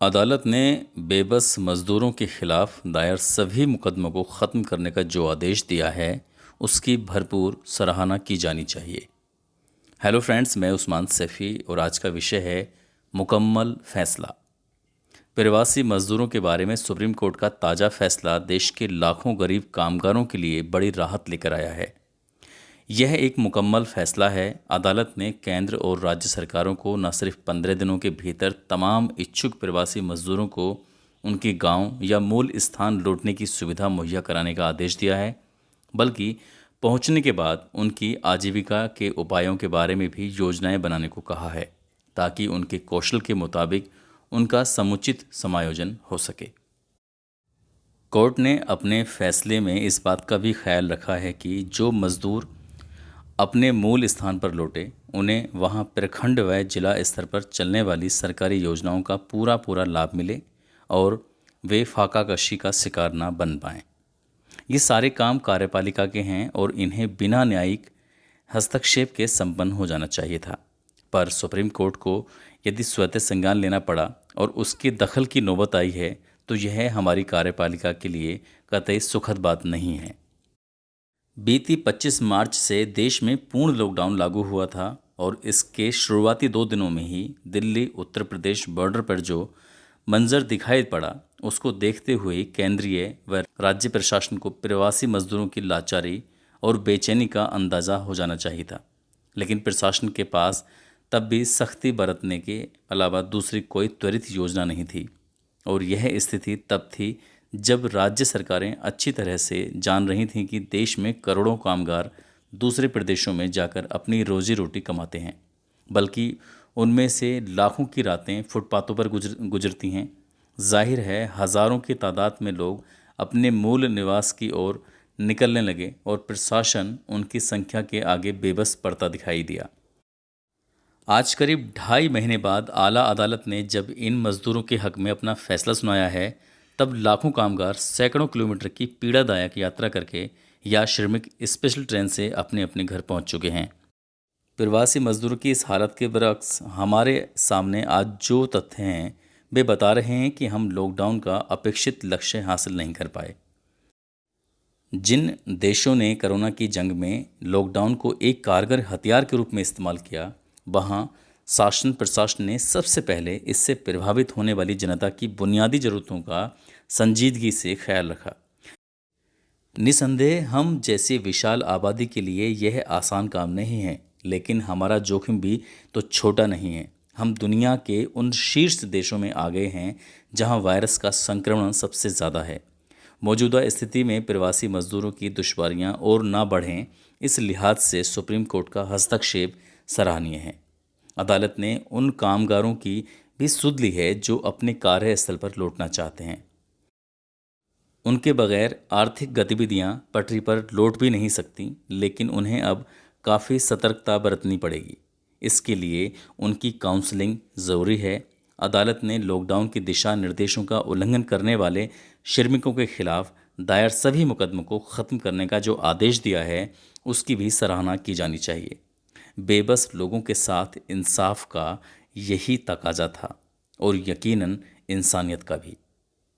अदालत ने बेबस मज़दूरों के खिलाफ दायर सभी मुकदमों को ख़त्म करने का जो आदेश दिया है, उसकी भरपूर सराहना की जानी चाहिए। हेलो फ्रेंड्स, मैं उस्मान सैफ़ी और आज का विषय है मुकम्मल फ़ैसला। प्रवासी मज़दूरों के बारे में सुप्रीम कोर्ट का ताज़ा फ़ैसला देश के लाखों गरीब कामगारों के लिए बड़ी राहत लेकर आया है। यह एक मुकम्मल फैसला है। अदालत ने केंद्र और राज्य सरकारों को न सिर्फ 15 दिनों के भीतर तमाम इच्छुक प्रवासी मजदूरों को उनके गांव या मूल स्थान लौटने की सुविधा मुहैया कराने का आदेश दिया है, बल्कि पहुंचने के बाद उनकी आजीविका के उपायों के बारे में भी योजनाएं बनाने को कहा है, ताकि उनके कौशल के मुताबिक उनका समुचित समायोजन हो सके। कोर्ट ने अपने फैसले में इस बात का भी ख्याल रखा है कि जो मज़दूर अपने मूल स्थान पर लौटे, उन्हें वहां प्रखंड व जिला स्तर पर चलने वाली सरकारी योजनाओं का पूरा पूरा लाभ मिले और वे फाका कशी का शिकार ना बन पाएं। ये सारे काम कार्यपालिका के हैं और इन्हें बिना न्यायिक हस्तक्षेप के संपन्न हो जाना चाहिए था। पर सुप्रीम कोर्ट को यदि स्वतः संज्ञान लेना पड़ा और उसके दखल की नौबत आई है, तो यह हमारी कार्यपालिका के लिए कतई सुखद बात नहीं है। बीती 25 मार्च से देश में पूर्ण लॉकडाउन लागू हुआ था और इसके शुरुआती 2 दिनों में ही दिल्ली उत्तर प्रदेश बॉर्डर पर जो मंजर दिखाई पड़ा, उसको देखते हुए केंद्रीय व राज्य प्रशासन को प्रवासी मजदूरों की लाचारी और बेचैनी का अंदाज़ा हो जाना चाहिए था। लेकिन प्रशासन के पास तब भी सख्ती बरतने के अलावा दूसरी कोई त्वरित योजना नहीं थी और यह स्थिति तब थी जब राज्य सरकारें अच्छी तरह से जान रही थीं कि देश में करोड़ों कामगार दूसरे प्रदेशों में जाकर अपनी रोजी रोटी कमाते हैं, बल्कि उनमें से लाखों की रातें फुटपाथों पर गुजरती हैं। जाहिर है हज़ारों की तादाद में लोग अपने मूल निवास की ओर निकलने लगे और प्रशासन उनकी संख्या के आगे बेबस पड़ता दिखाई दिया। आज करीब 2.5 महीने बाद आला अदालत ने जब इन मज़दूरों के हक़ में अपना फ़ैसला सुनाया है, तब लाखों कामगार सैकड़ों किलोमीटर की पीड़ादायक यात्रा करके या श्रमिक स्पेशल ट्रेन से अपने अपने घर पहुंच चुके हैं। प्रवासी मजदूरों की इस हालत के बरक्स हमारे सामने आज जो तथ्य हैं, वे बता रहे हैं कि हम लॉकडाउन का अपेक्षित लक्ष्य हासिल नहीं कर पाए। जिन देशों ने कोरोना की जंग में लॉकडाउन को एक कारगर हथियार के रूप में इस्तेमाल किया, वहाँ शासन प्रशासन ने सबसे पहले इससे प्रभावित होने वाली जनता की बुनियादी ज़रूरतों का संजीदगी से ख्याल रखा। निसंदेह हम जैसी विशाल आबादी के लिए यह आसान काम नहीं है, लेकिन हमारा जोखिम भी तो छोटा नहीं है। हम दुनिया के उन शीर्ष देशों में आ गए हैं जहां वायरस का संक्रमण सबसे ज़्यादा है। मौजूदा स्थिति में प्रवासी मजदूरों की दुश्वारियां और ना बढ़ें, इस लिहाज से सुप्रीम कोर्ट का हस्तक्षेप सराहनीय है। अदालत ने उन कामगारों की भी सुध ली है जो अपने कार्यस्थल पर लौटना चाहते हैं। उनके बगैर आर्थिक गतिविधियां पटरी पर लौट भी नहीं सकती, लेकिन उन्हें अब काफ़ी सतर्कता बरतनी पड़ेगी। इसके लिए उनकी काउंसलिंग ज़रूरी है। अदालत ने लॉकडाउन के दिशा निर्देशों का उल्लंघन करने वाले श्रमिकों के खिलाफ दायर सभी मुकदमों को ख़त्म करने का जो आदेश दिया है, उसकी भी सराहना की जानी चाहिए। बेबस लोगों के साथ इंसाफ का यही तकाजा था और यकीनन इंसानियत का भी।